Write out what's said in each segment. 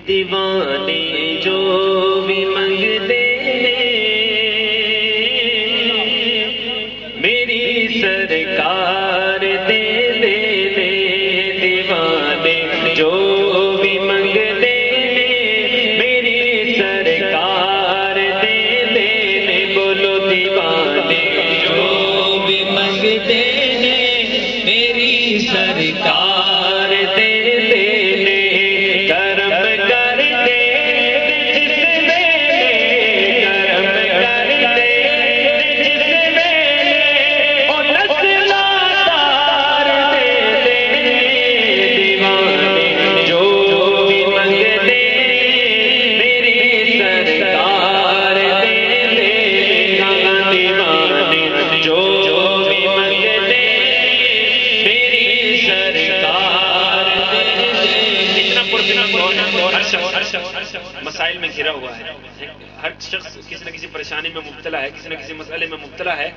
دیوانے جو بھی منگتے ہیں میری سرکار دے دے دے، دیوانے جو بھی منگتے ہیں میری سرکار دے دے دے، بولو دیوانے جو بھی منگتے ہیں میری سرکار دے دے دے، کرم کر دے جس ویلے، کرم کر دے جس ویلے، او نسلادار دے دے، دیوانے جو بھی منگتے میری سرکار دے دے، دیوانے جو بھی منگتے میری سرکار دے دے۔ اتنا پرفکٹ ہر شخص مسائل میں گھرا ہوا ہے، ہر شخص کسی نہ کسی پریشانی میں مبتلا ہے، کسی نہ کسی مسئلے میں مبتلا ہے،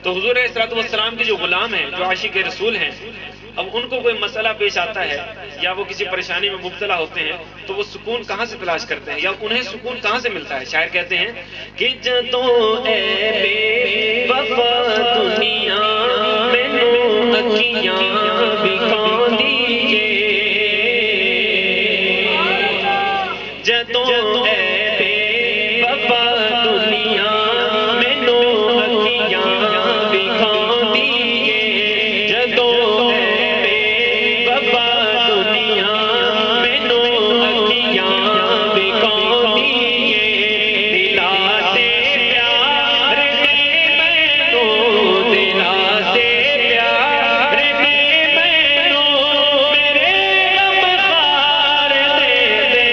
تو حضور علیہ الصلوۃ والسلام کے جو غلام ہیں، جو عاشق رسول ہیں، اب ان کو کوئی مسئلہ پیش آتا ہے یا وہ کسی پریشانی میں مبتلا ہوتے ہیں تو وہ سکون کہاں سے تلاش کرتے ہیں، یا انہیں سکون کہاں سے ملتا ہے؟ شاعر کہتے ہیں کہ جدوں اے بے وفا دنیا مینوں اکھیاں وکھاؤندیے، جدوں اے بے وفا دنیا مینوں اکھیاں وکھاؤندیے، جدوں اے بے وفا دنیا مینوں اکھیاں وکھاؤندیے، دلا تے پیار نے مینوں، دلا تے پیار نے مینوں میرے غمخوار دے دے،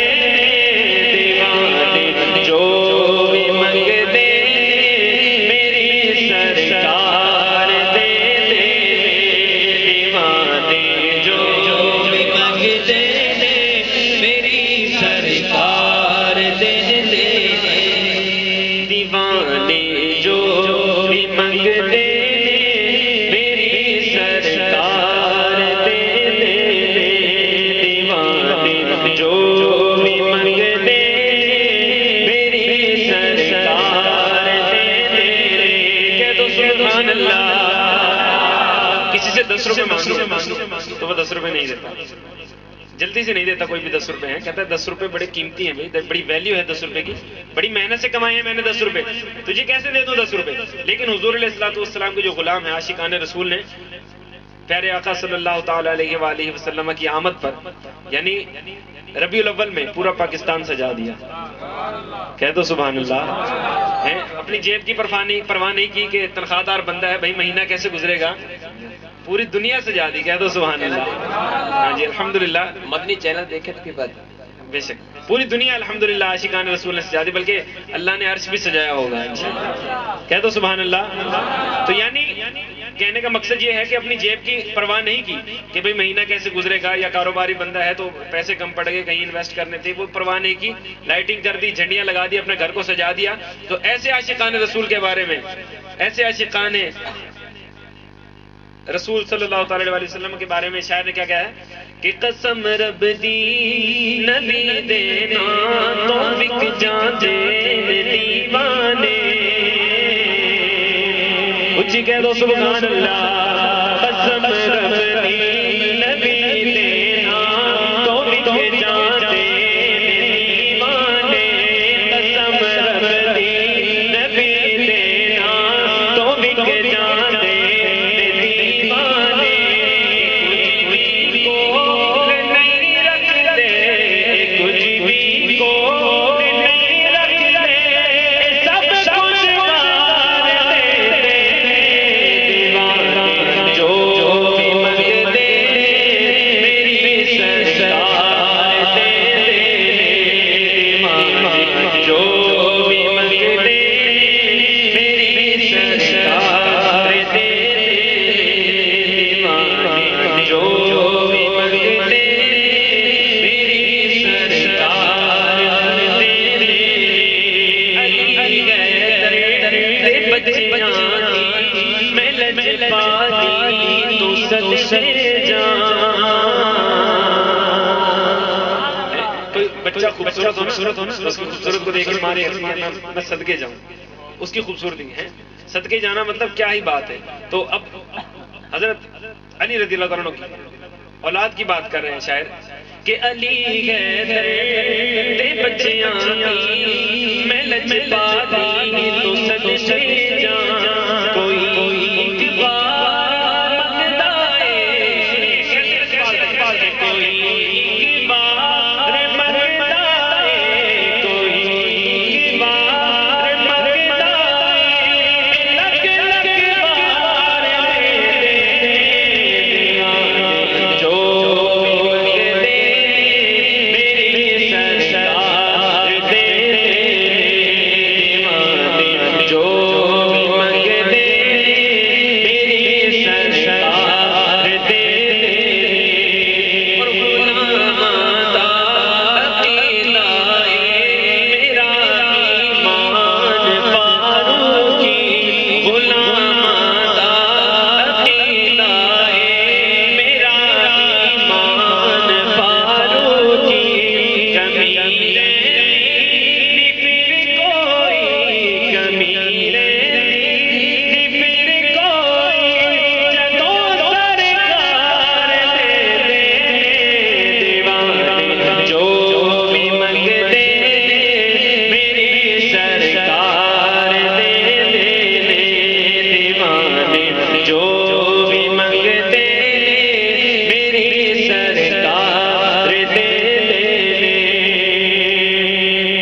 دیوانے جو بھی منگتے میری سرکار دے دے، دیوانے جو بھی منگتے میری سرکار دے دے، دیوانے جو بھی منگتے میری سرکار دے دے، دیوانے جو بھی منگتے میری سرکار دے دے، کہہ دو سبحان اللہ۔ کسی سے 10 روپے مانگو تو وہ 10 روپے نہیں دیتا، جلدی سے نہیں دیتا، کوئی بھی 10 روپے ہیں، کہتا ہے 10 روپے بڑے قیمتی ہیں بھائی، بڑی ویلیو ہے 10 روپے کی، بڑی محنت سے کمائے ہیں میں نے 10 روپے، تجھے کیسے دے دوں 10 روپے؟ لیکن حضور علیہ الصلوۃ والسلام کے جو غلام ہیں، عاشقان رسول نے پیارے آقا صلی اللہ تعالی علیہ وآلہ وسلم کی آمد پر یعنی ربیع الاول میں پورا پاکستان سجا دیا، کہہ دو سبحان اللہ۔ ہیں اپنی جیب کی پرواہ نہیں کی کہ تنخواہ دار بندہ ہے بھائی مہینہ کیسے گزرے گا، پوری دنیا سجا دی، کہہ دو سبحان اللہ۔ ہاں جی الحمدللہ، مدنی چینل دیکھے تو کی بات ہے۔ بے شک پوری دنیا الحمدللہ عاشقان رسول نے سجا دی، بلکہ اللہ نے عرش بھی سجایا ہوگا انشاءاللہ، کہہ دو سبحان اللہ۔ تو یعنی کہنے کا مقصد یہ ہے کہ اپنی جیب کی پرواہ نہیں کی کہ بھئی مہینہ کیسے گزرے گا، یا کاروباری بندہ ہے تو پیسے کم پڑ گئے کہیں انویسٹ کرنے تھے، وہ پرواہ نہیں کی، لائٹنگ کر دی، جھنڈیاں لگا دی، اپنے گھر کو سجا دیا۔ تو ایسے عاشقان رسول کے بارے میں، ایسے عاشقان رسول صلی اللہ تعالی علیہ وسلم کے بارے میں شاعر نے کیا کہا ہے کہ قسم رب دی نبی دینا تو بک جاندے دیوانے، اچھی کہہ دو سبحان اللہ۔ قسم رب دی نبی دینا تو بک جاندے دیوانے، قسم رب دی نبی دینا تو بک جاندے دیوانے، کچھ بھی کول نہیں رکھتے، کچھ بھی کول نہیں رکھتے، سب کچھ مار دیتے، دیوانے جو بھی منگتے میری سرکار دے دے، دیوانے جو بھی منگتے میری سرکار دے دے، دیوانے جو بھی منگتے میری سرکار دے دے، علی گئے بچیاں دی میں لج پاتی تو صدقے جان، کوئی بچہ خوبصورت ہونا اس کی خوبصورت کو دیکھ کے مارے میں صدقے جاؤں، اس کی خوبصورتی ہے، صدقے جانا مطلب کیا ہی بات ہے. تو اب حضرت علی رضی اللہ عنہ کی اولاد کی بات کر رہے ہیں شاعر کہ علی حیدر تے بچیاں میں لجپاتی تو صدقے جاؤں